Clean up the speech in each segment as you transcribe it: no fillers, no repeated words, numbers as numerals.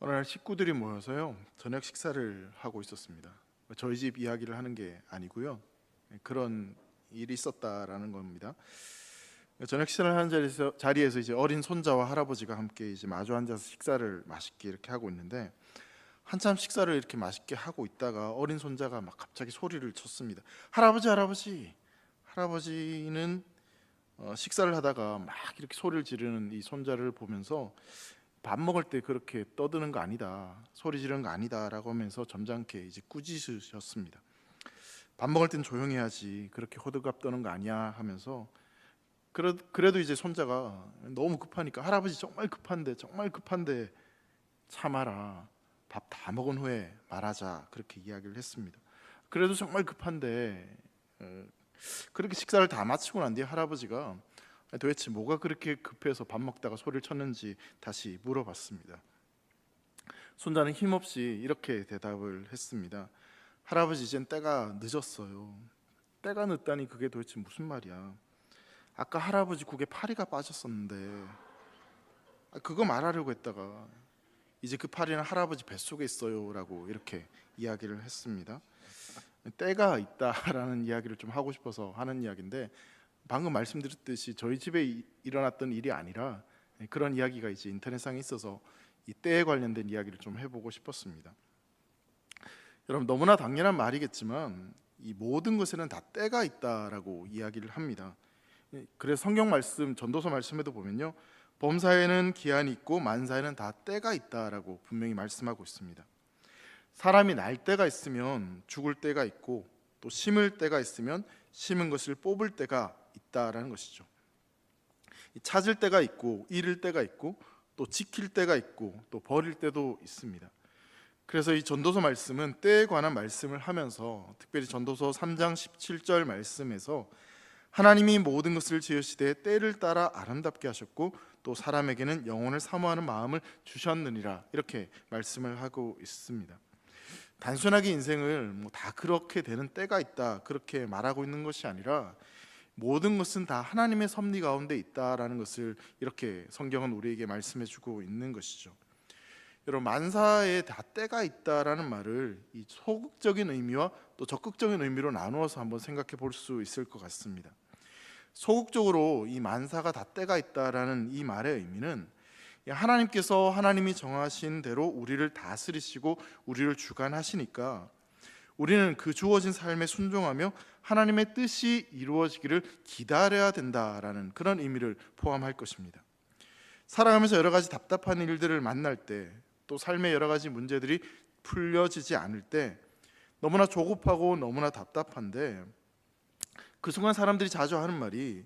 어느 날 식구들이 모여서요 저녁 식사를 하고 있었습니다. 저희 집 이야기를 하는 게 아니고요, 그런 일이 있었다라는 겁니다. 저녁 식사를 하는 자리에서 이제 어린 손자와 할아버지가 함께 이제 마주 앉아서 식사를 맛있게 이렇게 하고 있는데, 한참 식사를 이렇게 맛있게 하고 있다가 어린 손자가 막 갑자기 소리를 쳤습니다. 할아버지, 할아버지. 할아버지는 식사를 하다가 막 이렇게 소리를 지르는 이 손자를 보면서 밥 먹을 때 그렇게 떠드는 거 아니다, 소리 지르는 거 아니다라고 하면서 점잖게 이제 꾸짖으셨습니다. 밥 먹을 땐 조용히 해야지, 그렇게 호들갑 떠는 거 아니야 하면서, 그래도 이제 손자가 너무 급하니까, 할아버지 정말 급한데 정말 급한데 참아라, 밥 다 먹은 후에 말하자, 그렇게 이야기를 했습니다. 그래도 정말 급한데 그렇게 식사를 다 마치고 난 뒤에 할아버지가 도대체 뭐가 그렇게 급해서 밥 먹다가 소리를 쳤는지 다시 물어봤습니다. 손자는 힘없이 이렇게 대답을 했습니다. 할아버지, 이젠 때가 늦었어요. 때가 늦다니 그게 도대체 무슨 말이야? 아까 할아버지 국에 파리가 빠졌었는데 그거 말하려고 했다가 이제 그 파리는 할아버지 뱃속에 있어요 라고 이렇게 이야기를 했습니다. 때가 있다라는 이야기를 좀 하고 싶어서 하는 이야기인데, 방금 말씀드렸듯이 저희 집에 일어났던 일이 아니라 그런 이야기가 이제 인터넷상에 있어서 이 때에 관련된 이야기를 좀 해보고 싶었습니다. 여러분, 너무나 당연한 말이겠지만 이 모든 것에는 다 때가 있다라고 이야기를 합니다. 그래서 성경 말씀, 전도서 말씀에도 보면요, 범사에는 기한이 있고 만사에는 다 때가 있다라고 분명히 말씀하고 있습니다. 사람이 날 때가 있으면 죽을 때가 있고, 또 심을 때가 있으면 심은 것을 뽑을 때가 있다라는 것이죠. 찾을 때가 있고, 잃을 때가 있고, 또 지킬 때가 있고, 또 버릴 때도 있습니다. 그래서 이 전도서 말씀은 때에 관한 말씀을 하면서, 특별히 전도서 3장 17절 말씀에서 하나님이 모든 것을 지으시되 때를 따라 아름답게 하셨고 또 사람에게는 영혼을 사모하는 마음을 주셨느니라, 이렇게 말씀을 하고 있습니다. 단순하게 인생을 다 그렇게 되는 때가 있다, 그렇게 말하고 있는 것이 아니라 모든 것은 다 하나님의 섭리 가운데 있다라는 것을 이렇게 성경은 우리에게 말씀해 주고 있는 것이죠. 여러분, 만사에 다 때가 있다라는 말을 이 소극적인 의미와 또 적극적인 의미로 나누어서 한번 생각해 볼 수 있을 것 같습니다. 소극적으로 이 만사가 다 때가 있다라는 이 말의 의미는, 하나님께서 하나님이 정하신 대로 우리를 다스리시고 우리를 주관하시니까 우리는 그 주어진 삶에 순종하며 하나님의 뜻이 이루어지기를 기다려야 된다라는 그런 의미를 포함할 것입니다. 살아가면서 여러 가지 답답한 일들을 만날 때, 또 삶의 여러 가지 문제들이 풀려지지 않을 때 너무나 조급하고 너무나 답답한데, 그 순간 사람들이 자주 하는 말이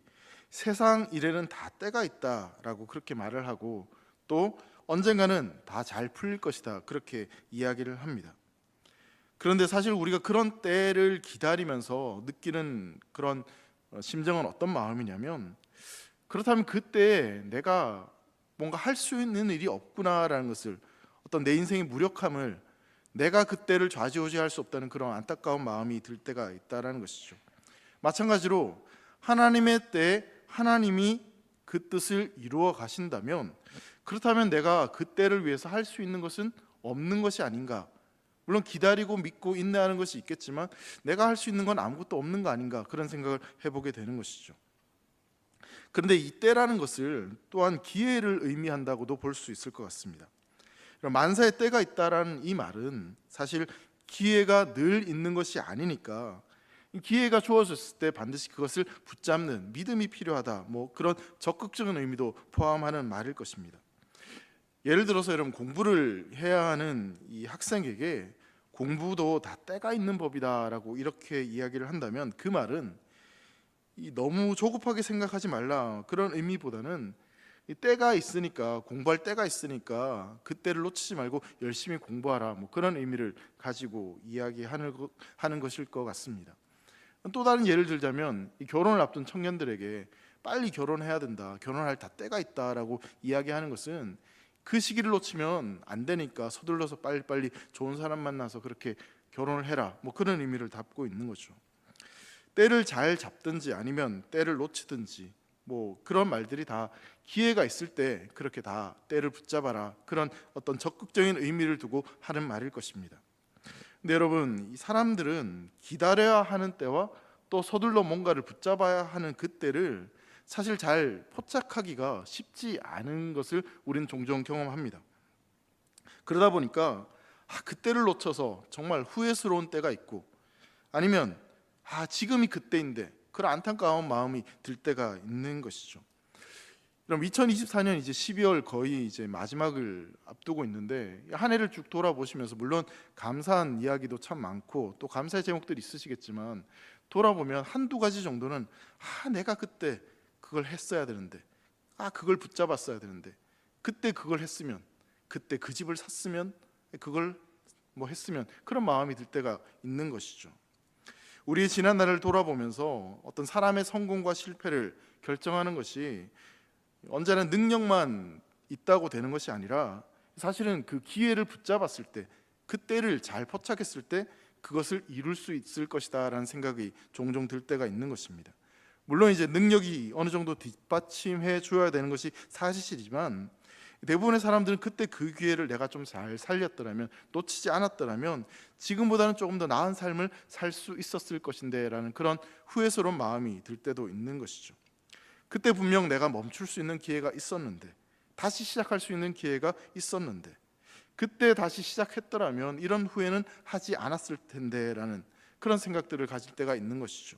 세상 일에는 다 때가 있다라고 그렇게 말을 하고, 또 언젠가는 다 잘 풀릴 것이다, 그렇게 이야기를 합니다. 그런데 사실 우리가 그런 때를 기다리면서 느끼는 그런 심정은 어떤 마음이냐면, 그렇다면 그때 내가 뭔가 할 수 있는 일이 없구나라는 것을, 어떤 내 인생의 무력함을, 내가 그때를 좌지우지할 수 없다는 그런 안타까운 마음이 들 때가 있다라는 것이죠. 마찬가지로 하나님의 때에 하나님이 그 뜻을 이루어 가신다면, 그렇다면 내가 그 때를 위해서 할 수 있는 것은 없는 것이 아닌가. 물론 기다리고 믿고 인내하는 것이 있겠지만 내가 할 수 있는 건 아무것도 없는 거 아닌가, 그런 생각을 해보게 되는 것이죠. 그런데 이 때라는 것을 또한 기회를 의미한다고도 볼 수 있을 것 같습니다. 만사의 때가 있다라는 이 말은 사실 기회가 늘 있는 것이 아니니까, 기회가 주어졌을 때 반드시 그것을 붙잡는 믿음이 필요하다, 그런 적극적인 의미도 포함하는 말일 것입니다. 예를 들어서 여러분, 공부를 해야 하는 이 학생에게 공부도 다 때가 있는 법이다라고 이렇게 이야기를 한다면, 그 말은 너무 조급하게 생각하지 말라, 그런 의미보다는 이 때가 있으니까, 공부할 때가 있으니까 그때를 놓치지 말고 열심히 공부하라, 그런 의미를 가지고 이야기하는 것일 것 같습니다. 또 다른 예를 들자면, 이 결혼을 앞둔 청년들에게 빨리 결혼해야 된다, 결혼할 다 때가 있다라고 이야기하는 것은 그 시기를 놓치면 안 되니까 서둘러서 빨리빨리 좋은 사람 만나서 그렇게 결혼을 해라, 그런 의미를 담고 있는 거죠. 때를 잘 잡든지 아니면 때를 놓치든지, 뭐 그런 말들이 다 기회가 있을 때 그렇게 다 때를 붙잡아라, 그런 어떤 적극적인 의미를 두고 하는 말일 것입니다. 근데 여러분, 이 사람들은 기다려야 하는 때와 또 서둘러 뭔가를 붙잡아야 하는 그 때를 사실 잘 포착하기가 쉽지 않은 것을 우리는 종종 경험합니다. 그러다 보니까 그때를 놓쳐서 정말 후회스러운 때가 있고, 아니면 지금이 그때인데 그런 안타까운 마음이 들 때가 있는 것이죠. 그럼 2024년 이제 12월 거의 이제 마지막을 앞두고 있는데, 한 해를 쭉 돌아보시면서 물론 감사한 이야기도 참 많고 또 감사의 제목들이 있으시겠지만, 돌아보면 한두 가지 정도는 내가 그때 그걸 했어야 되는데, 그걸 붙잡았어야 되는데, 그때 그걸 했으면, 그때 그 집을 샀으면, 그걸 뭐 했으면, 그런 마음이 들 때가 있는 것이죠. 우리의 지난 날을 돌아보면서 어떤 사람의 성공과 실패를 결정하는 것이 언제나 능력만 있다고 되는 것이 아니라, 사실은 그 기회를 붙잡았을 때, 그 때를 잘 포착했을 때 그것을 이룰 수 있을 것이다 라는 생각이 종종 들 때가 있는 것입니다. 물론 이제 능력이 어느 정도 뒷받침해 줘야 되는 것이 사실이지만, 대부분의 사람들은 그때 그 기회를 내가 좀 잘 살렸더라면, 놓치지 않았더라면 지금보다는 조금 더 나은 삶을 살 수 있었을 것인데 라는 그런 후회스러운 마음이 들 때도 있는 것이죠. 그때 분명 내가 멈출 수 있는 기회가 있었는데, 다시 시작할 수 있는 기회가 있었는데, 그때 다시 시작했더라면 이런 후회는 하지 않았을 텐데 라는 그런 생각들을 가질 때가 있는 것이죠.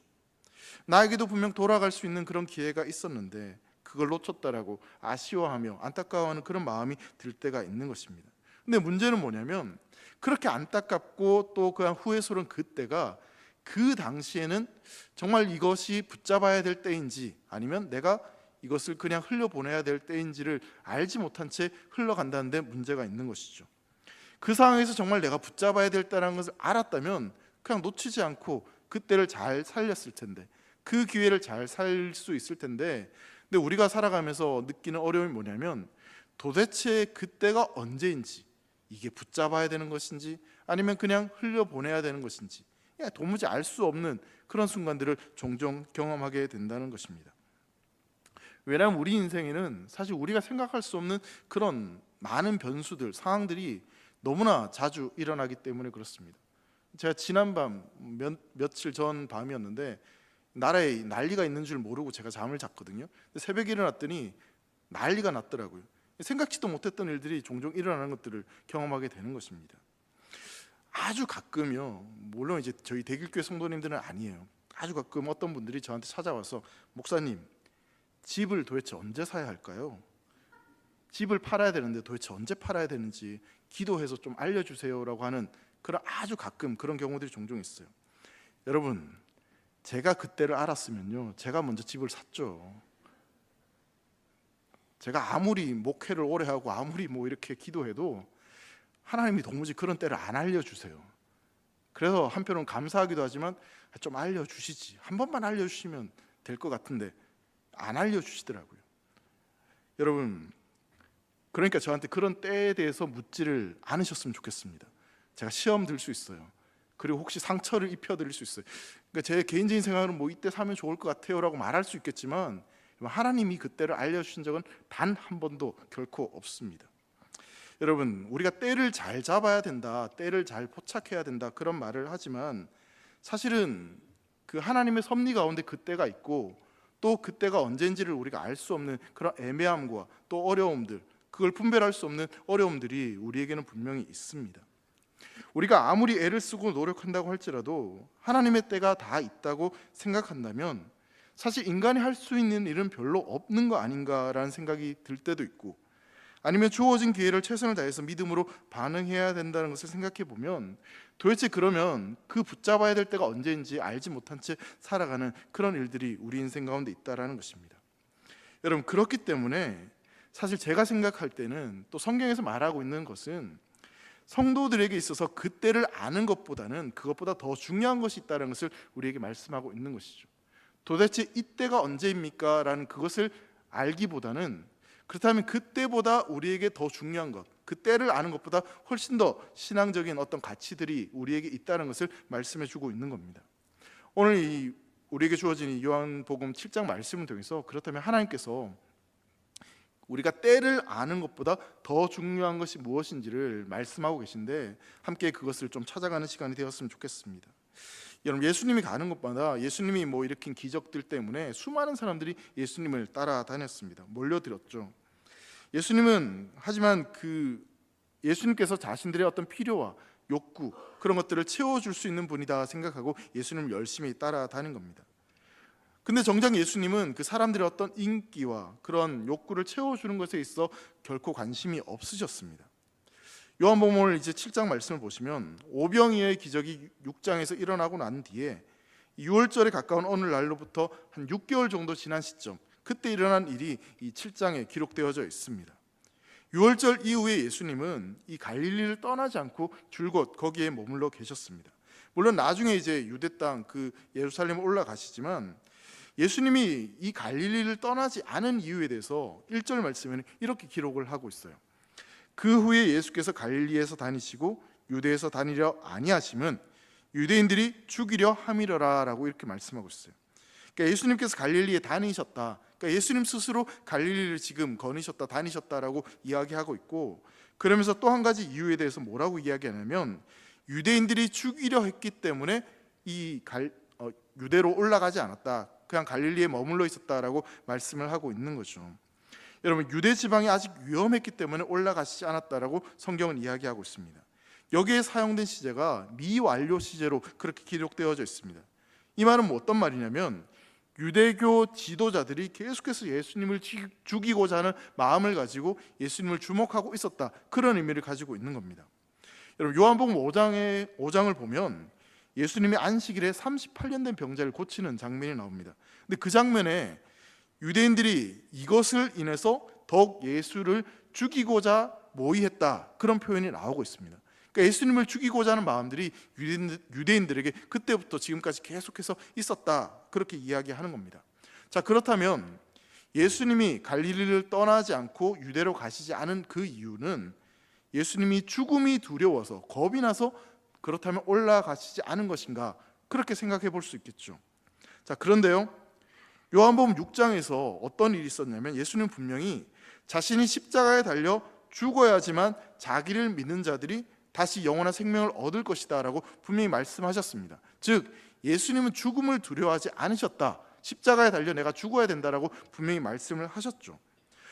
나에게도 분명 돌아갈 수 있는 그런 기회가 있었는데 그걸 놓쳤다라고 아쉬워하며 안타까워하는 그런 마음이 들 때가 있는 것입니다. 근데 문제는 뭐냐면, 그렇게 안타깝고 또 그 후회스러운 그때가 그 당시에는 정말 이것이 붙잡아야 될 때인지, 아니면 내가 이것을 그냥 흘려보내야 될 때인지를 알지 못한 채 흘러간다는 데 문제가 있는 것이죠. 그 상황에서 정말 내가 붙잡아야 될 때라는 것을 알았다면 그냥 놓치지 않고 그때를 잘 살렸을 텐데, 그 기회를 잘 살 수 있을 텐데, 근데 우리가 살아가면서 느끼는 어려움이 뭐냐면, 도대체 그때가 언제인지, 이게 붙잡아야 되는 것인지 아니면 그냥 흘려보내야 되는 것인지 도무지 알 수 없는 그런 순간들을 종종 경험하게 된다는 것입니다. 왜냐하면 우리 인생에는 사실 우리가 생각할 수 없는 그런 많은 변수들, 상황들이 너무나 자주 일어나기 때문에 그렇습니다. 제가 지난밤, 며칠 전 밤이었는데 나라에 난리가 있는 줄 모르고 제가 잠을 잤거든요. 근데 새벽에 일어났더니 난리가 났더라고요. 생각지도 못했던 일들이 종종 일어나는 것들을 경험하게 되는 것입니다. 아주 가끔요, 물론 이제 저희 대길교회 성도님들은 아니에요. 아주 가끔 어떤 분들이 저한테 찾아와서, 목사님, 집을 도대체 언제 사야 할까요? 집을 팔아야 되는데 도대체 언제 팔아야 되는지 기도해서 좀 알려주세요라고 하는 그런, 아주 가끔 그런 경우들이 종종 있어요. 여러분, 제가 그때를 알았으면요, 제가 먼저 집을 샀죠. 제가 아무리 목회를 오래 하고 아무리 뭐 이렇게 기도해도 하나님이 도무지 그런 때를 안 알려주세요. 그래서 한편으로는 감사하기도 하지만 좀 알려주시지, 한 번만 알려주시면 될 것 같은데 안 알려주시더라고요. 여러분, 그러니까 저한테 그런 때에 대해서 묻지를 않으셨으면 좋겠습니다. 제가 시험 들 수 있어요. 그리고 혹시 상처를 입혀드릴 수 있어요. 그러니까 제 개인적인 생각은 뭐 이때 사면 좋을 것 같아요 라고 말할 수 있겠지만, 하나님이 그때를 알려주신 적은 단 한 번도 결코 없습니다. 여러분, 우리가 때를 잘 잡아야 된다, 때를 잘 포착해야 된다, 그런 말을 하지만 사실은 그 하나님의 섭리 가운데 그때가 있고, 또 그때가 언제인지를 우리가 알 수 없는 그런 애매함과 또 어려움들, 그걸 분별할 수 없는 어려움들이 우리에게는 분명히 있습니다. 우리가 아무리 애를 쓰고 노력한다고 할지라도 하나님의 때가 다 있다고 생각한다면 사실 인간이 할 수 있는 일은 별로 없는 거 아닌가라는 생각이 들 때도 있고, 아니면 주어진 기회를 최선을 다해서 믿음으로 반응해야 된다는 것을 생각해 보면, 도대체 그러면 그 붙잡아야 될 때가 언제인지 알지 못한 채 살아가는 그런 일들이 우리 인생 가운데 있다라는 것입니다. 여러분, 그렇기 때문에 사실 제가 생각할 때는, 또 성경에서 말하고 있는 것은, 성도들에게 있어서 그때를 아는 것보다는 그것보다 더 중요한 것이 있다는 것을 우리에게 말씀하고 있는 것이죠. 도대체 이때가 언제입니까? 라는 그것을 알기보다는, 그렇다면 그때보다 우리에게 더 중요한 것, 그때를 아는 것보다 훨씬 더 신앙적인 어떤 가치들이 우리에게 있다는 것을 말씀해 주고 있는 겁니다. 오늘 우리에게 주어진 이 요한복음 7장 말씀을 통해서 그렇다면 하나님께서 우리가 때를 아는 것보다 더 중요한 것이 무엇인지를 말씀하고 계신데 함께 그것을 좀 찾아가는 시간이 되었으면 좋겠습니다. 여러분, 예수님이 가는 곳마다 예수님이 일으킨 기적들 때문에 수많은 사람들이 예수님을 따라다녔습니다. 몰려들었죠. 하지만 예수님께서 자신들의 어떤 필요와 욕구, 그런 것들을 채워줄 수 있는 분이다 생각하고 예수님을 열심히 따라다닌 겁니다. 근데 정작 예수님은 그 사람들의 어떤 인기와 그런 욕구를 채워주는 것에 있어 결코 관심이 없으셨습니다. 요한복음 이제 7장 말씀을 보시면 오병이어의 기적이 6장에서 일어나고 난 뒤에 6월절에 가까운 어느 날로부터 한 6개월 정도 지난 시점, 그때 일어난 일이 이 7장에 기록되어져 있습니다. 6월절 이후에 예수님은 이 갈릴리를 떠나지 않고 줄곧 거기에 머물러 계셨습니다. 물론 나중에 이제 유대 땅 예루살렘에 올라가시지만 예수님이 이 갈릴리를 떠나지 않은 이유에 대해서 1절 말씀에는 이렇게 기록을 하고 있어요. 그 후에 예수께서 갈릴리에서 다니시고 유대에서 다니려 아니하심은 유대인들이 죽이려 함이러라라고 이렇게 말씀하고 있어요. 그러니까 예수님께서 갈릴리에 다니셨다. 그러니까 예수님 스스로 갈릴리를 지금 거니셨다, 다니셨다라고 이야기하고 있고, 그러면서 또 한 가지 이유에 대해서 뭐라고 이야기하냐면 유대인들이 죽이려 했기 때문에 유대로 올라가지 않았다. 그냥 갈릴리에 머물러 있었다라고 말씀을 하고 있는 거죠. 여러분, 유대 지방이 아직 위험했기 때문에 올라가시지 않았다라고 성경은 이야기하고 있습니다. 여기에 사용된 시제가 미완료 시제로 그렇게 기록되어져 있습니다. 이 말은 어떤 말이냐면 유대교 지도자들이 계속해서 예수님을 죽이고자 하는 마음을 가지고 예수님을 주목하고 있었다, 그런 의미를 가지고 있는 겁니다. 여러분, 요한복음 5장을 보면 예수님이 안식일에 38년 된 병자를 고치는 장면이 나옵니다. 근데 그 장면에 유대인들이 이것을 인해서 더욱 예수를 죽이고자 모의했다, 그런 표현이 나오고 있습니다. 그러니까 예수님을 죽이고자 하는 마음들이 유대인들에게 그때부터 지금까지 계속해서 있었다, 그렇게 이야기하는 겁니다. 자, 그렇다면 예수님이 갈릴리를 떠나지 않고 유대로 가시지 않은 그 이유는 예수님이 죽음이 두려워서, 겁이 나서 그렇다면 올라가시지 않은 것인가, 그렇게 생각해 볼 수 있겠죠. 자, 그런데요, 요한복음 6장에서 어떤 일이 있었냐면 예수님은 분명히 자신이 십자가에 달려 죽어야지만 자기를 믿는 자들이 다시 영원한 생명을 얻을 것이다 라고 분명히 말씀하셨습니다. 즉 예수님은 죽음을 두려워하지 않으셨다, 십자가에 달려 내가 죽어야 된다라고 분명히 말씀을 하셨죠.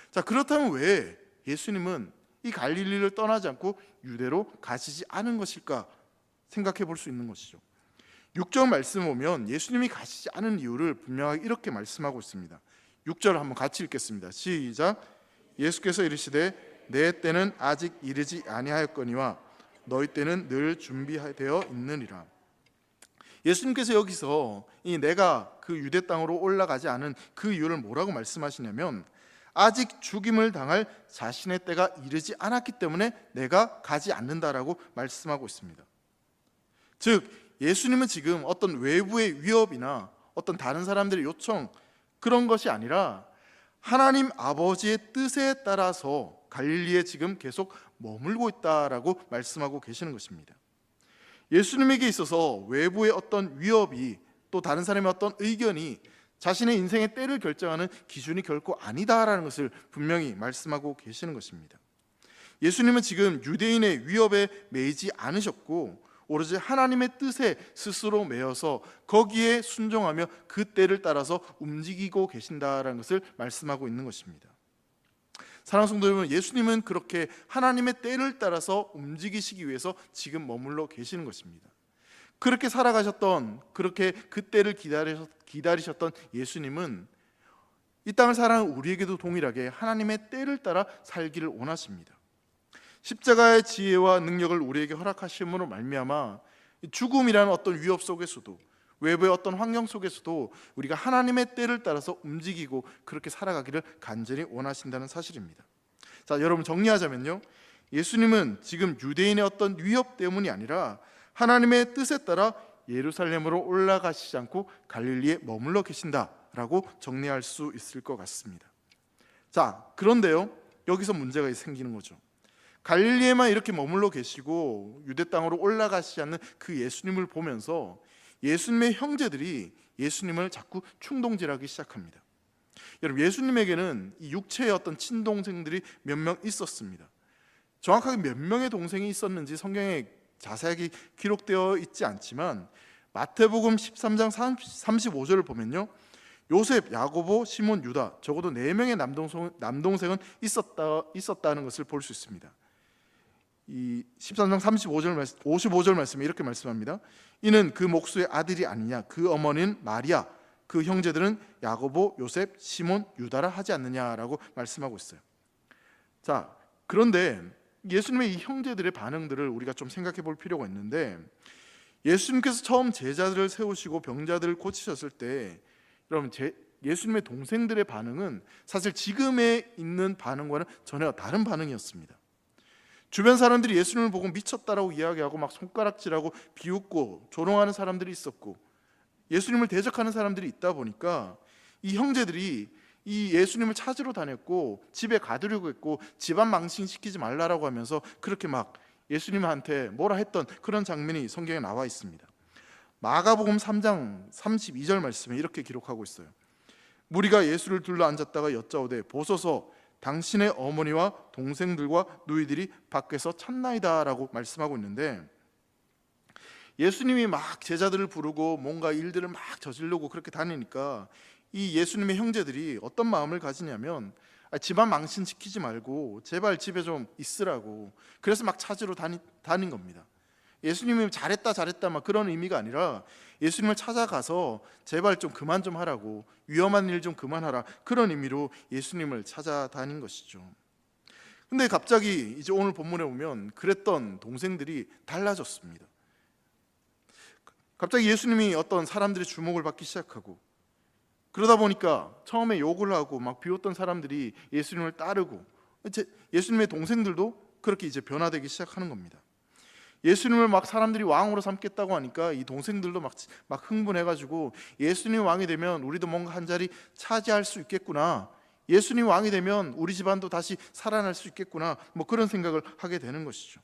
자, 그렇다면 왜 예수님은 이 갈릴리를 떠나지 않고 유대로 가시지 않은 것일까 생각해 볼 수 있는 것이죠. 6절 말씀 보면 예수님이 가시지 않은 이유를 분명하게 이렇게 말씀하고 있습니다. 6절 한번 같이 읽겠습니다. 시작. 예수께서 이르시되 내 때는 아직 이르지 아니하였거니와 너희 때는 늘 준비되어 있느니라. 예수님께서 여기서 내가 그 유대 땅으로 올라가지 않은 그 이유를 뭐라고 말씀하시냐면 아직 죽임을 당할 자신의 때가 이르지 않았기 때문에 내가 가지 않는다라고 말씀하고 있습니다. 즉 예수님은 지금 어떤 외부의 위협이나 어떤 다른 사람들의 요청, 그런 것이 아니라 하나님 아버지의 뜻에 따라서 갈릴리에 지금 계속 머물고 있다라고 말씀하고 계시는 것입니다. 예수님에게 있어서 외부의 어떤 위협이, 또 다른 사람의 어떤 의견이 자신의 인생의 때를 결정하는 기준이 결코 아니다라는 것을 분명히 말씀하고 계시는 것입니다. 예수님은 지금 유대인의 위협에 매이지 않으셨고 오로지 하나님의 뜻에 스스로 매여서 거기에 순종하며 그 때를 따라서 움직이고 계신다라는 것을 말씀하고 있는 것입니다. 사랑하는 성도 여러분, 예수님은 그렇게 하나님의 때를 따라서 움직이시기 위해서 지금 머물러 계시는 것입니다. 그렇게 살아가셨던, 그렇게 그 때를 기다리셨던 예수님은 이 땅을 살아가는 우리에게도 동일하게 하나님의 때를 따라 살기를 원하십니다. 십자가의 지혜와 능력을 우리에게 허락하심으로 말미암아 죽음이라는 어떤 위협 속에서도, 외부의 어떤 환경 속에서도 우리가 하나님의 때를 따라서 움직이고 그렇게 살아가기를 간절히 원하신다는 사실입니다. 자, 여러분 정리하자면요, 예수님은 지금 유대인의 어떤 위협 때문이 아니라 하나님의 뜻에 따라 예루살렘으로 올라가시지 않고 갈릴리에 머물러 계신다라고 정리할 수 있을 것 같습니다. 자, 그런데요, 여기서 문제가 생기는 거죠. 갈릴리에만 이렇게 머물러 계시고 유대 땅으로 올라가시지 않는 그 예수님을 보면서 예수님의 형제들이 예수님을 자꾸 충동질하기 시작합니다. 여러분, 예수님에게는 이 육체의 어떤 친동생들이 몇 명 있었습니다. 정확하게 몇 명의 동생이 있었는지 성경에 자세하게 기록되어 있지 않지만 마태복음 13장 35절을 보면요, 요셉, 야고보, 시몬, 유다, 적어도 4명의 남동생은 있었다는 것을 볼 수 있습니다. 이 13장 55절 말씀에 이렇게 말씀합니다. 이는 그 목수의 아들이 아니냐, 그 어머니는 마리아, 그 형제들은 야고보, 요셉, 시몬, 유다라 하지 않느냐라고 말씀하고 있어요. 자, 그런데 예수님의 이 형제들의 반응들을 우리가 좀 생각해 볼 필요가 있는데, 예수님께서 처음 제자들을 세우시고 병자들을 고치셨을 때 여러분, 예수님의 동생들의 반응은 사실 지금에 있는 반응과는 전혀 다른 반응이었습니다. 주변 사람들이 예수님을 보고 미쳤다라고 이야기하고 막 손가락질하고 비웃고 조롱하는 사람들이 있었고, 예수님을 대적하는 사람들이 있다 보니까 이 형제들이 이 예수님을 찾으러 다녔고 집에 가두려고 했고 집안 망신시키지 말라라고 하면서 그렇게 막 예수님한테 뭐라 했던 그런 장면이 성경에 나와 있습니다. 마가복음 3장 32절 말씀에 이렇게 기록하고 있어요. 무리가 예수를 둘러 앉았다가 여짜오되 보소서 당신의 어머니와 동생들과 누이들이 밖에서 찾나이다 라고 말씀하고 있는데, 예수님이 막 제자들을 부르고 뭔가 일들을 막 저지르고 그렇게 다니니까 이 예수님의 형제들이 어떤 마음을 가지냐면, 집안 망신시키지 말고 제발 집에 좀 있으라고, 그래서 막 찾으러 다닌 겁니다. 예수님이 잘했다 막 그런 의미가 아니라 예수님을 찾아가서 제발 좀 그만 좀 하라고, 위험한 일 좀 그만하라, 그런 의미로 예수님을 찾아다닌 것이죠. 근데 갑자기 이제 오늘 본문에 보면 그랬던 동생들이 달라졌습니다. 갑자기 예수님이 어떤 사람들의 주목을 받기 시작하고, 그러다 보니까 처음에 욕을 하고 막 비웃던 사람들이 예수님을 따르고, 예수님의 동생들도 그렇게 이제 변화되기 시작하는 겁니다. 예수님을 막 사람들이 왕으로 삼겠다고 하니까 이 동생들도 막 흥분해가지고 예수님 왕이 되면 우리도 뭔가 한 자리 차지할 수 있겠구나, 예수님 왕이 되면 우리 집안도 다시 살아날 수 있겠구나, 뭐 그런 생각을 하게 되는 것이죠.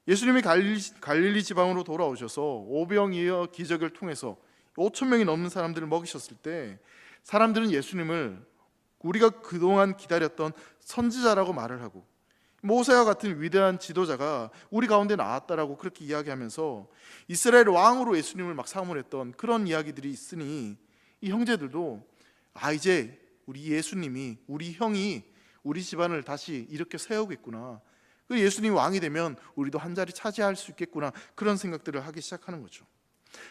예수님이 갈릴리 지방으로 돌아오셔서 오병이어 기적을 통해서 5천 명이 넘는 사람들을 먹이셨을 때 사람들은 예수님을 우리가 그동안 기다렸던 선지자라고 말을 하고, 모세와 같은 위대한 지도자가 우리 가운데 나왔다라고 그렇게 이야기하면서 이스라엘 왕으로 예수님을 막 사모했던 그런 이야기들이 있으니, 이 형제들도 이제 우리 예수님이, 우리 형이 우리 집안을 다시 이렇게 세우겠구나, 그 예수님이 왕이 되면 우리도 한 자리 차지할 수 있겠구나, 그런 생각들을 하기 시작하는 거죠.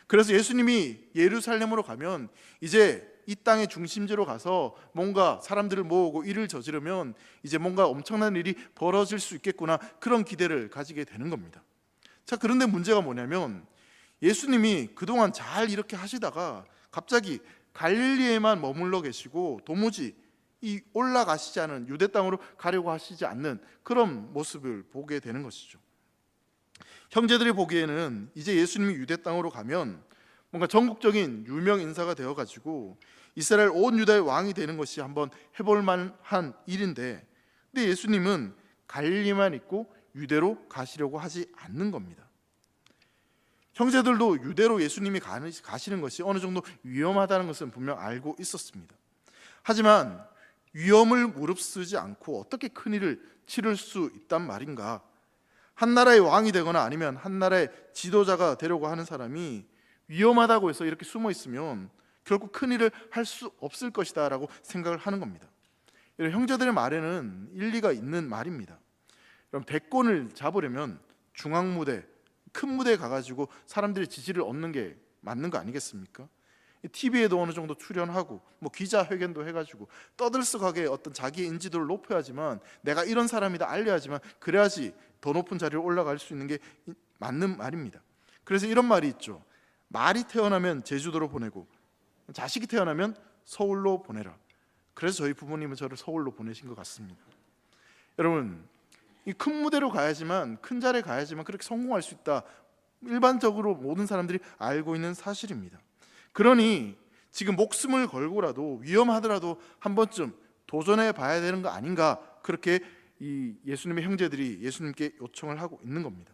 그래서 예수님이 예루살렘으로 가면 이제 이 땅의 중심지로 가서 뭔가 사람들을 모으고 일을 저지르면 이제 뭔가 엄청난 일이 벌어질 수 있겠구나, 그런 기대를 가지게 되는 겁니다. 자, 그런데 문제가 뭐냐면 예수님이 그동안 잘 이렇게 하시다가 갑자기 갈릴리에만 머물러 계시고 도무지 이 올라가시지 않은, 유대 땅으로 가려고 하시지 않는 그런 모습을 보게 되는 것이죠. 형제들이 보기에는 이제 예수님이 유대 땅으로 가면 뭔가 전국적인 유명 인사가 되어가지고 이스라엘 온 유다의 왕이 되는 것이 한번 해볼 만한 일인데, 근데 예수님은 갈릴리만 있고 유대로 가시려고 하지 않는 겁니다. 형제들도 유대로 예수님이 가시는 것이 어느 정도 위험하다는 것은 분명 알고 있었습니다. 하지만 위험을 무릅쓰지 않고 어떻게 큰일을 치를 수 있단 말인가? 한 나라의 왕이 되거나 아니면 한 나라의 지도자가 되려고 하는 사람이 위험하다고 해서 이렇게 숨어 있으면 결국 큰일을 할 수 없을 것이다 라고 생각을 하는 겁니다. 형제들의 말에는 일리가 있는 말입니다. 그럼 대권을 잡으려면 중앙무대, 큰 무대에 가가지고 사람들의 지지를 얻는 게 맞는 거 아니겠습니까? TV에도 어느 정도 출연하고 뭐 기자회견도 해가지고 떠들썩하게 어떤 자기의 인지도를 높여야지만, 내가 이런 사람이다 알려야지만, 그래야지 더 높은 자리로 올라갈 수 있는 게 맞는 말입니다. 그래서 이런 말이 있죠. 말이 태어나면 제주도로 보내고 자식이 태어나면 서울로 보내라. 그래서 저희 부모님은 저를 서울로 보내신 것 같습니다. 여러분, 이 큰 무대로 가야지만, 큰 자리에 가야지만 그렇게 성공할 수 있다, 일반적으로 모든 사람들이 알고 있는 사실입니다. 그러니 지금 목숨을 걸고라도 위험하더라도 한 번쯤 도전해 봐야 되는 거 아닌가, 그렇게 이 예수님의 형제들이 예수님께 요청을 하고 있는 겁니다.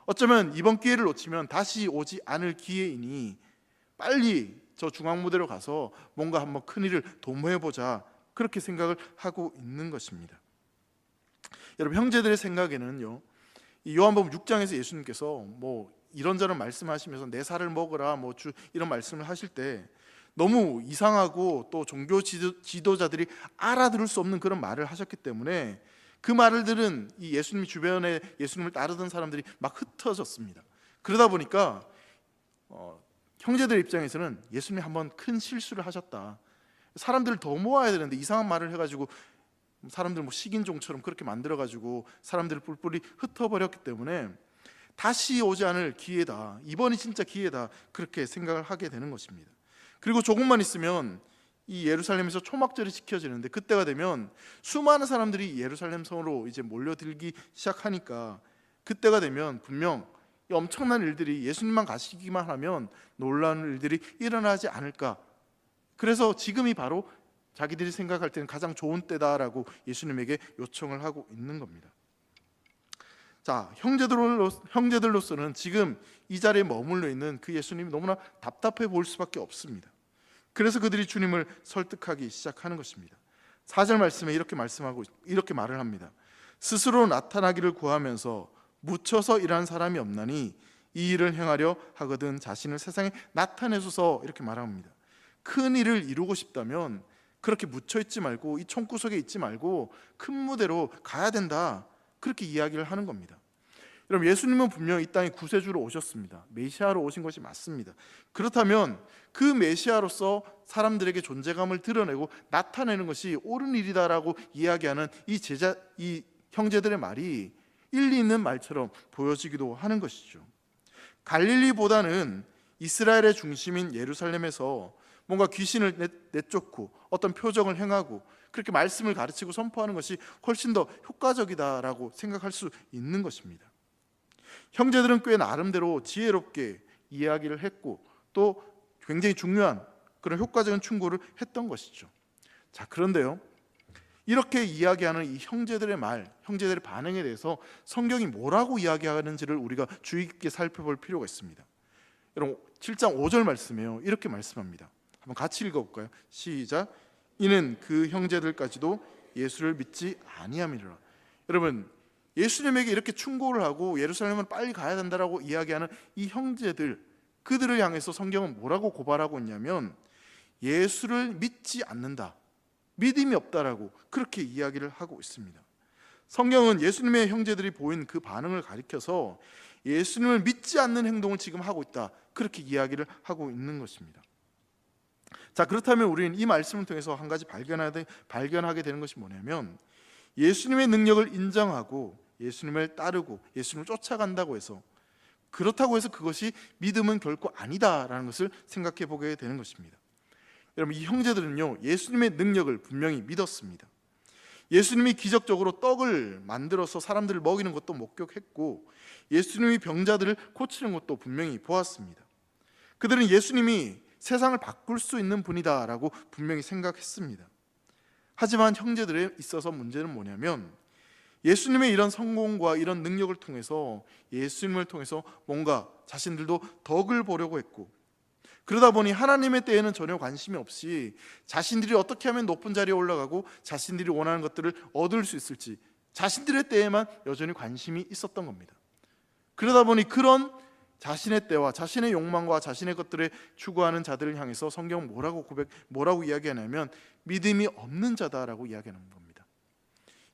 어쩌면 이번 기회를 놓치면 다시 오지 않을 기회이니 빨리 저 중앙무대로 가서 뭔가 한번 큰일을 도모해보자, 그렇게 생각을 하고 있는 것입니다. 여러분, 형제들의 생각에는요, 이 요한복음 6장에서 예수님께서 이런저런 말씀하시면서 내 살을 먹으라 이런 말씀을 하실 때 너무 이상하고 또 종교 지도자들이 알아들을 수 없는 그런 말을 하셨기 때문에 그 말을 들은 이 예수님 주변에 예수님을 따르던 사람들이 막 흩어졌습니다. 그러다 보니까 형제들 입장에서는 예수님이 한번 큰 실수를 하셨다, 사람들을 더 모아야 되는데 이상한 말을 해가지고 사람들 식인종처럼 그렇게 만들어가지고 사람들을 뿔뿔이 흩어버렸기 때문에 다시 오지 않을 기회다, 이번이 진짜 기회다, 그렇게 생각을 하게 되는 것입니다. 그리고 조금만 있으면 이 예루살렘에서 초막절이 지켜지는데 그때가 되면 수많은 사람들이 예루살렘 성으로 이제 몰려들기 시작하니까 그때가 되면 분명 이 엄청난 일들이, 예수님만 가시기만 하면 놀라운 일들이 일어나지 않을까, 그래서 지금이 바로 자기들이 생각할 때는 가장 좋은 때다라고 예수님에게 요청을 하고 있는 겁니다. 자, 형제들로서는 지금 이 자리에 머물러 있는 그 예수님이 너무나 답답해 보일 수밖에 없습니다. 그래서 그들이 주님을 설득하기 시작하는 것입니다. 4절 말씀에 이렇게 말을 합니다. 스스로 나타나기를 구하면서 묻혀서 일하는 사람이 없나니 이 일을 행하려 하거든 자신을 세상에 나타내소서, 이렇게 말합니다. 큰 일을 이루고 싶다면 그렇게 묻혀 있지 말고, 이 총구석에 있지 말고 큰 무대로 가야 된다, 그렇게 이야기를 하는 겁니다. 여러분, 예수님은 분명 이 땅에 구세주로 오셨습니다. 메시아로 오신 것이 맞습니다. 그렇다면 그 메시아로서 사람들에게 존재감을 드러내고 나타내는 것이 옳은 일이다라고 이야기하는 이 형제들의 말이 일리 있는 말처럼 보여지기도 하는 것이죠. 갈릴리보다는 이스라엘의 중심인 예루살렘에서 뭔가 귀신을 내쫓고 어떤 표적을 행하고 그렇게 말씀을 가르치고 선포하는 것이 훨씬 더 효과적이다라고 생각할 수 있는 것입니다. 형제들은 꽤 나름대로 지혜롭게 이야기를 했고 또 굉장히 중요한 그런 효과적인 충고를 했던 것이죠. 자, 그런데요, 이렇게 이야기하는 이 형제들의 말, 형제들의 반응에 대해서 성경이 뭐라고 이야기하는지를 우리가 주의 깊게 살펴볼 필요가 있습니다. 여러분, 7장 5절 말씀이에요. 이렇게 말씀합니다. 한번 같이 읽어볼까요? 시작. 이는 그 형제들까지도 예수를 믿지 아니함이라. 여러분, 예수님에게 이렇게 충고를 하고 예루살렘은 빨리 가야 된다라고 이야기하는 이 형제들, 그들을 향해서 성경은 뭐라고 고발하고 있냐면 예수를 믿지 않는다, 믿음이 없다라고 그렇게 이야기를 하고 있습니다. 성경은 예수님의 형제들이 보인 그 반응을 가리켜서 예수님을 믿지 않는 행동을 지금 하고 있다, 그렇게 이야기를 하고 있는 것입니다. 자, 그렇다면 우리는 이 말씀을 통해서 한 가지 발견하게 되는 것이 뭐냐면 예수님의 능력을 인정하고 예수님을 따르고 예수님을 쫓아간다고 해서, 그렇다고 해서 그것이 믿음은 결코 아니다라는 것을 생각해 보게 되는 것입니다. 여러분, 이 형제들은요, 예수님의 능력을 분명히 믿었습니다. 예수님이 기적적으로 떡을 만들어서 사람들을 먹이는 것도 목격했고 예수님이 병자들을 고치는 것도 분명히 보았습니다. 그들은 예수님이 세상을 바꿀 수 있는 분이다라고 분명히 생각했습니다. 하지만 형제들에 있어서 문제는 뭐냐면 예수님의 이런 성공과 이런 능력을 통해서, 예수님을 통해서 뭔가 자신들도 덕을 보려고 했고, 그러다 보니 하나님의 때에는 전혀 관심이 없이 자신들이 어떻게 하면 높은 자리에 올라가고 자신들이 원하는 것들을 얻을 수 있을지 자신들의 때에만 여전히 관심이 있었던 겁니다. 그러다 보니 그런 자신의 때와 자신의 욕망과 자신의 것들을 추구하는 자들을 향해서 성경은 뭐라고 이야기하냐면 믿음이 없는 자다라고 이야기하는 겁니다.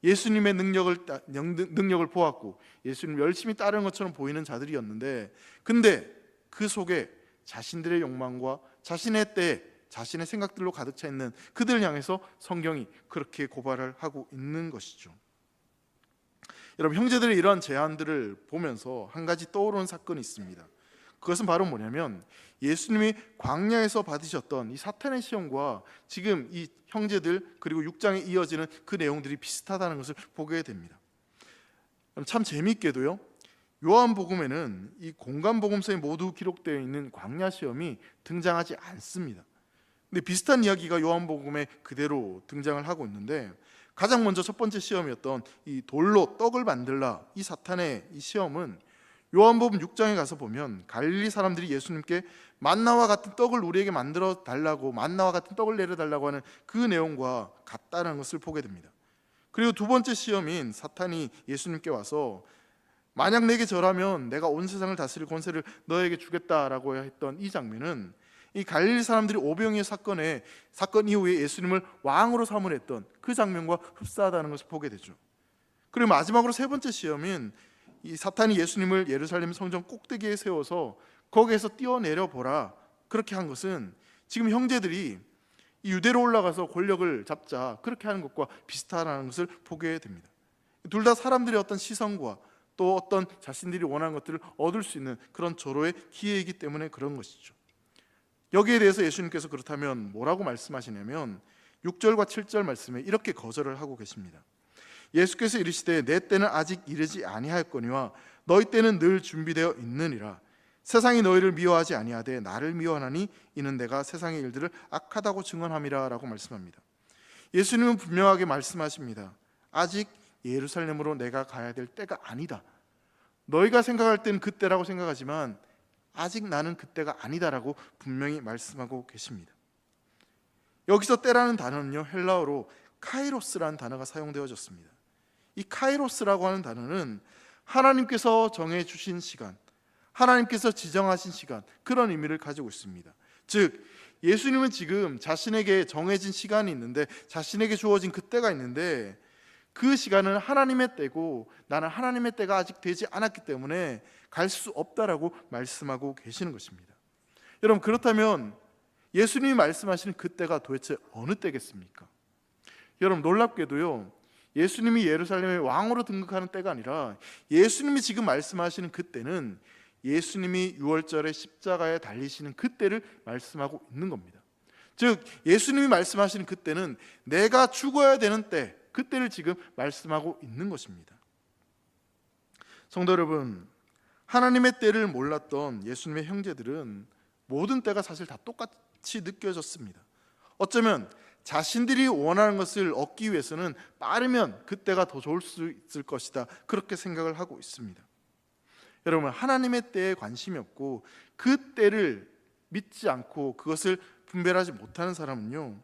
예수님의 능력을 보았고 예수님 열심히 따르는 것처럼 보이는 자들이었는데, 근데 그 속에 자신들의 욕망과 자신의 때, 자신의 생각들로 가득 차 있는 그들을 향해서 성경이 그렇게 고발을 하고 있는 것이죠. 여러분, 형제들의 이러한 제안들을 보면서 한 가지 떠오르는 사건이 있습니다. 그것은 바로 뭐냐면 예수님이 광야에서 받으셨던 이 사탄의 시험과 지금 이 형제들 그리고 6장에 이어지는 그 내용들이 비슷하다는 것을 보게 됩니다. 참 재미있게도요, 요한복음에는 이 공간복음서에 모두 기록되어 있는 광야 시험이 등장하지 않습니다. 근데 비슷한 이야기가 요한복음에 그대로 등장을 하고 있는데, 가장 먼저 첫 번째 시험이었던 이 돌로 떡을 만들라, 이 사탄의 이 시험은 요한복음 6장에 가서 보면 갈릴리 사람들이 예수님께 만나와 같은 떡을 우리에게 만들어 달라고, 만나와 같은 떡을 내려 달라고 하는 그 내용과 같다는 것을 보게 됩니다. 그리고 두 번째 시험인 사탄이 예수님께 와서 만약 내게 절하면 내가 온 세상을 다스릴 권세를 너에게 주겠다라고 했던 이 장면은 이 갈릴리 사람들이 오병이어 사건 이후에 예수님을 왕으로 삼으랬던 그 장면과 흡사하다는 것을 보게 되죠. 그리고 마지막으로 세 번째 시험인 이 사탄이 예수님을 예루살렘 성전 꼭대기에 세워서 거기에서 뛰어내려 보라, 그렇게 한 것은 지금 형제들이 이 유대로 올라가서 권력을 잡자 그렇게 하는 것과 비슷하다는 것을 보게 됩니다. 둘 다 사람들의 어떤 시선과 또 어떤 자신들이 원하는 것들을 얻을 수 있는 그런 절호의 기회이기 때문에 그런 것이죠. 여기에 대해서 예수님께서 그렇다면 뭐라고 말씀하시냐면 6절과 7절 말씀에 이렇게 거절을 하고 계십니다. 예수께서 이르시되 내 때는 아직 이르지 아니하였거니와 너희 때는 늘 준비되어 있느니라. 세상이 너희를 미워하지 아니하되 나를 미워하나니 이는 내가 세상의 일들을 악하다고 증언함이라 라고 말씀합니다. 예수님은 분명하게 말씀하십니다. 아직 예루살렘으로 내가 가야 될 때가 아니다. 너희가 생각할 때는 그때라고 생각하지만 아직 나는 그때가 아니다라고 분명히 말씀하고 계십니다. 여기서 때라는 단어는요, 헬라어로 카이로스라는 단어가 사용되어졌습니다. 이 카이로스라고 하는 단어는 하나님께서 정해주신 시간, 하나님께서 지정하신 시간, 그런 의미를 가지고 있습니다. 즉 예수님은 지금 자신에게 정해진 시간이 있는데, 자신에게 주어진 그 때가 있는데, 그 시간은 하나님의 때고 나는 하나님의 때가 아직 되지 않았기 때문에 갈 수 없다라고 말씀하고 계시는 것입니다. 여러분, 그렇다면 예수님이 말씀하시는 그 때가 도대체 어느 때겠습니까? 여러분, 놀랍게도요, 예수님이 예루살렘의 왕으로 등극하는 때가 아니라 예수님이 지금 말씀하시는 그 때는 예수님이 유월절에 십자가에 달리시는 그 때를 말씀하고 있는 겁니다. 즉 예수님이 말씀하시는 그 때는 내가 죽어야 되는 때, 그 때를 지금 말씀하고 있는 것입니다. 성도 여러분, 하나님의 때를 몰랐던 예수님의 형제들은 모든 때가 사실 다 똑같이 느껴졌습니다. 어쩌면 자신들이 원하는 것을 얻기 위해서는 빠르면 그때가 더 좋을 수 있을 것이다, 그렇게 생각을 하고 있습니다. 여러분, 하나님의 때에 관심이 없고 그 때를 믿지 않고 그것을 분별하지 못하는 사람은요,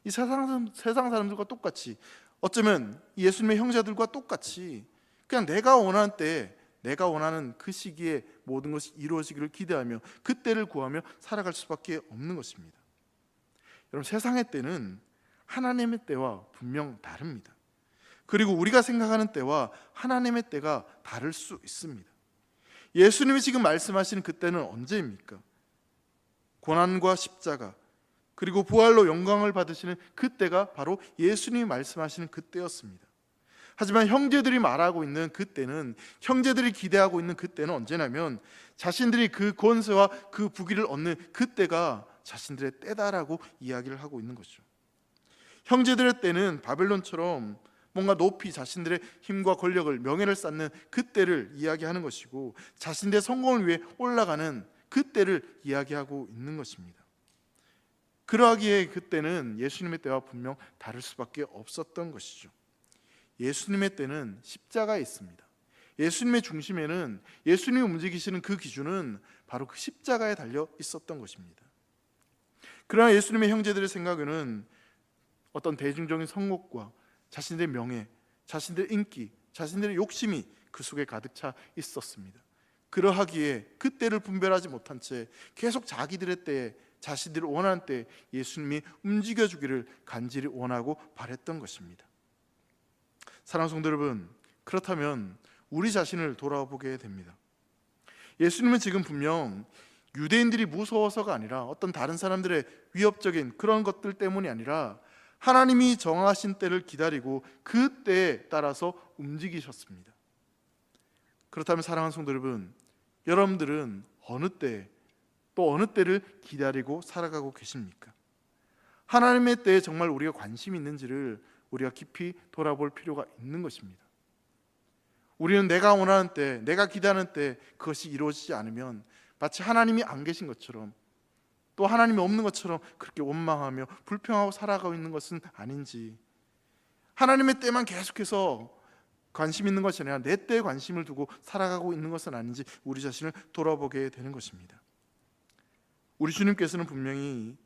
이 세상 사람들과 똑같이, 어쩌면 예수님의 형제들과 똑같이 그냥 내가 원하는 때에, 내가 원하는 그 시기에 모든 것이 이루어지기를 기대하며 그 때를 구하며 살아갈 수밖에 없는 것입니다. 여러분, 세상의 때는 하나님의 때와 분명 다릅니다. 그리고 우리가 생각하는 때와 하나님의 때가 다를 수 있습니다. 예수님이 지금 말씀하시는 그 때는 언제입니까? 고난과 십자가, 그리고 부활로 영광을 받으시는 그때가 바로 예수님이 말씀하시는 그때였습니다. 하지만 형제들이 말하고 있는 그때는, 형제들이 기대하고 있는 그때는 언제냐면 자신들이 그 권세와 그 부귀를 얻는 그때가 자신들의 때다라고 이야기를 하고 있는 것이죠. 형제들의 때는 바벨론처럼 뭔가 높이 자신들의 힘과 권력을, 명예를 쌓는 그때를 이야기하는 것이고, 자신들의 성공을 위해 올라가는 그때를 이야기하고 있는 것입니다. 그러하기에 그때는 예수님의 때와 분명 다를 수밖에 없었던 것이죠. 예수님의 때는 십자가에 있습니다. 예수님의 중심에는, 예수님이 움직이시는 그 기준은 바로 그 십자가에 달려 있었던 것입니다. 그러나 예수님의 형제들의 생각에는 어떤 대중적인 성공과 자신들의 명예, 자신들의 인기, 자신들의 욕심이 그 속에 가득 차 있었습니다. 그러하기에 그 때를 분별하지 못한 채 계속 자기들의 때에, 자신들이 원하는 때에 예수님이 움직여주기를 간절히 원하고 바랬던 것입니다. 사랑하는 성도 여러분, 그렇다면 우리 자신을 돌아보게 됩니다. 예수님은 지금 분명 유대인들이 무서워서가 아니라 어떤 다른 사람들의 위협적인 그런 것들 때문이 아니라 하나님이 정하신 때를 기다리고 그 때에 따라서 움직이셨습니다. 그렇다면 사랑하는 성도 여러분, 여러분들은 어느 때, 또 어느 때를 기다리고 살아가고 계십니까? 하나님의 때에 정말 우리가 관심이 있는지를 우리가 깊이 돌아볼 필요가 있는 것입니다. 우리는 내가 원하는 때, 내가 기대하는 때 그것이 이루어지지 않으면 마치 하나님이 안 계신 것처럼, 또 하나님이 없는 것처럼 그렇게 원망하며 불평하고 살아가고 있는 것은 아닌지, 하나님의 때만 계속해서 관심 있는 것이 아니라 내 때에 관심을 두고 살아가고 있는 것은 아닌지 우리 자신을 돌아보게 되는 것입니다. 우리 주님께서는 분명히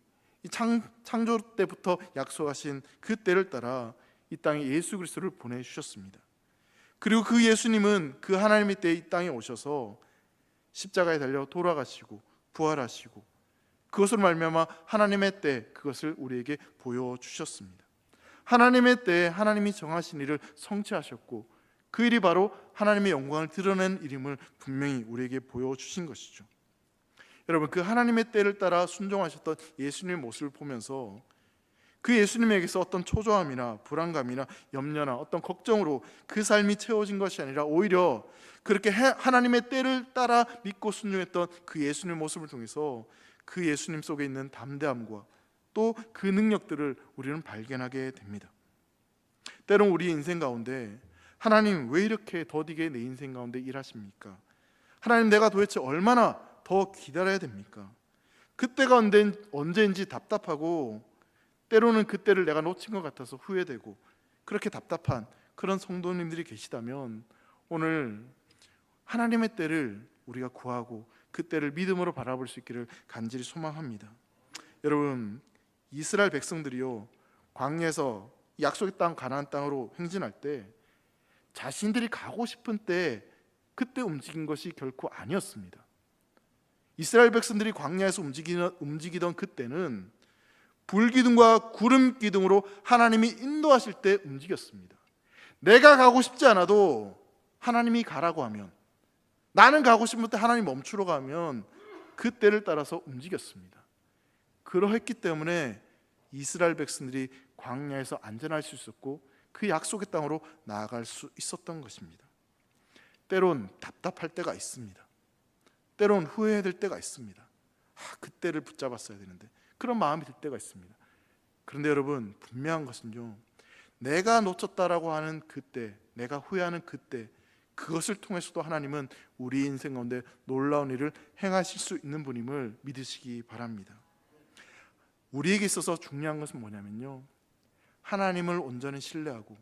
이 창조 때부터 약속하신 그 때를 따라 이 땅에 예수 그리스도를 보내주셨습니다. 그리고 그 예수님은 그 하나님의 때에 이 땅에 오셔서 십자가에 달려 돌아가시고 부활하시고 그것으로 말미암아 하나님의 때, 그것을 우리에게 보여주셨습니다. 하나님의 때에 하나님이 정하신 일을 성취하셨고 그 일이 바로 하나님의 영광을 드러낸 일임을 분명히 우리에게 보여주신 것이죠. 여러분, 그 하나님의 때를 따라 순종하셨던 예수님의 모습을 보면서 그 예수님에게서 어떤 초조함이나 불안감이나 염려나 어떤 걱정으로 그 삶이 채워진 것이 아니라 오히려 그렇게 하나님의 때를 따라 믿고 순종했던 그 예수님의 모습을 통해서 그 예수님 속에 있는 담대함과 또 그 능력들을 우리는 발견하게 됩니다. 때론 우리 인생 가운데 하나님 왜 이렇게 더디게 내 인생 가운데 일하십니까? 하나님, 내가 도대체 얼마나 더 기다려야 됩니까? 그때가 언제인지 답답하고 때로는 그때를 내가 놓친 것 같아서 후회되고 그렇게 답답한 그런 성도님들이 계시다면 오늘 하나님의 때를 우리가 구하고 그 때를 믿음으로 바라볼 수 있기를 간절히 소망합니다. 여러분, 이스라엘 백성들이요, 광야에서 약속의 땅 가나안 땅으로 행진할 때 자신들이 가고 싶은 때 그때 움직인 것이 결코 아니었습니다. 이스라엘 백성들이 광야에서 움직이던 그때는 불기둥과 구름 기둥으로 하나님이 인도하실 때 움직였습니다. 내가 가고 싶지 않아도 하나님이 가라고 하면, 나는 가고 싶을 때 하나님 멈추러 가면 그 때를 따라서 움직였습니다. 그러했기 때문에 이스라엘 백성들이 광야에서 안전할 수 있었고 그 약속의 땅으로 나아갈 수 있었던 것입니다. 때론 답답할 때가 있습니다. 때론 후회해야 될 때가 있습니다. 그때를 붙잡았어야 되는데, 그런 마음이 들 때가 있습니다. 그런데 여러분, 분명한 것은요, 내가 놓쳤다라고 하는 그때, 내가 후회하는 그때, 그것을 통해서도 하나님은 우리 인생 가운데 놀라운 일을 행하실 수 있는 분임을 믿으시기 바랍니다. 우리에게 있어서 중요한 것은 뭐냐면요, 하나님을 온전히 신뢰하고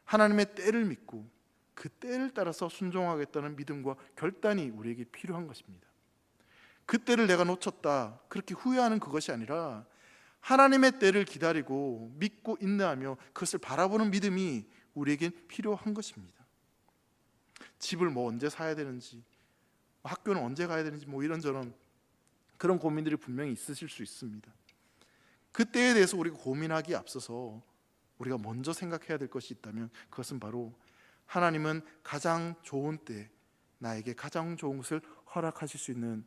하나님의 때를 믿고 그 때를 따라서 순종하겠다는 믿음과 결단이 우리에게 필요한 것입니다. 그 때를 내가 놓쳤다, 그렇게 후회하는 그것이 아니라 하나님의 때를 기다리고 믿고 인내하며 그것을 바라보는 믿음이 우리에겐 필요한 것입니다. 집을 언제 사야 되는지, 학교는 언제 가야 되는지 이런저런 그런 고민들이 분명히 있으실 수 있습니다. 그 때에 대해서 우리가 고민하기에 앞서서 우리가 먼저 생각해야 될 것이 있다면 그것은 바로 하나님은 가장 좋은 때 나에게 가장 좋은 것을 허락하실 수 있는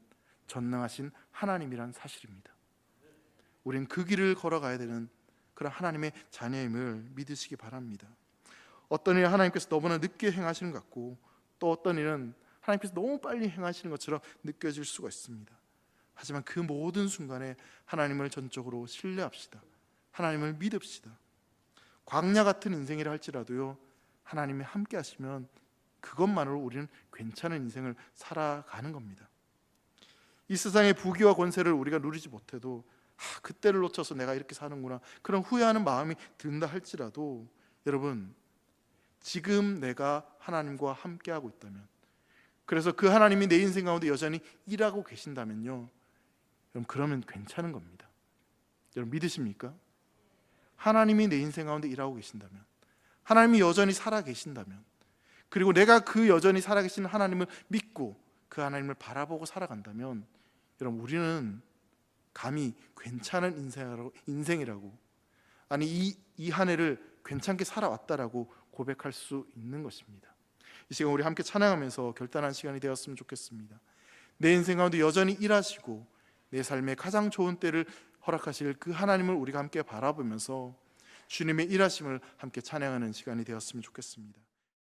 전능하신 하나님이란 사실입니다. 우리는 그 길을 걸어가야 되는 그런 하나님의 자녀임을 믿으시기 바랍니다. 어떤 일은 하나님께서 너무나 늦게 행하시는 것 같고 또 어떤 일은 하나님께서 너무 빨리 행하시는 것처럼 느껴질 수가 있습니다. 하지만 그 모든 순간에 하나님을 전적으로 신뢰합시다. 하나님을 믿읍시다. 광야 같은 인생이라 할지라도요, 하나님이 함께 하시면 그것만으로 우리는 괜찮은 인생을 살아가는 겁니다. 이 세상의 부귀와 권세를 우리가 누리지 못해도 그때를 놓쳐서 내가 이렇게 사는구나, 그런 후회하는 마음이 든다 할지라도 여러분, 지금 내가 하나님과 함께하고 있다면, 그래서 그 하나님이 내 인생 가운데 여전히 일하고 계신다면요, 여러분, 그러면 괜찮은 겁니다. 여러분, 믿으십니까? 하나님이 내 인생 가운데 일하고 계신다면, 하나님이 여전히 살아 계신다면, 그리고 내가 그 여전히 살아 계시는 하나님을 믿고 그 하나님을 바라보고 살아간다면 여러분, 우리는 감히 괜찮은 인생이라고, 아니 이 한 해를 괜찮게 살아왔다라고 고백할 수 있는 것입니다. 이 시간 우리 함께 찬양하면서 결단한 시간이 되었으면 좋겠습니다. 내 인생 가운데 여전히 일하시고 내 삶의 가장 좋은 때를 허락하실 그 하나님을 우리가 함께 바라보면서 주님의 일하심을 함께 찬양하는 시간이 되었으면 좋겠습니다.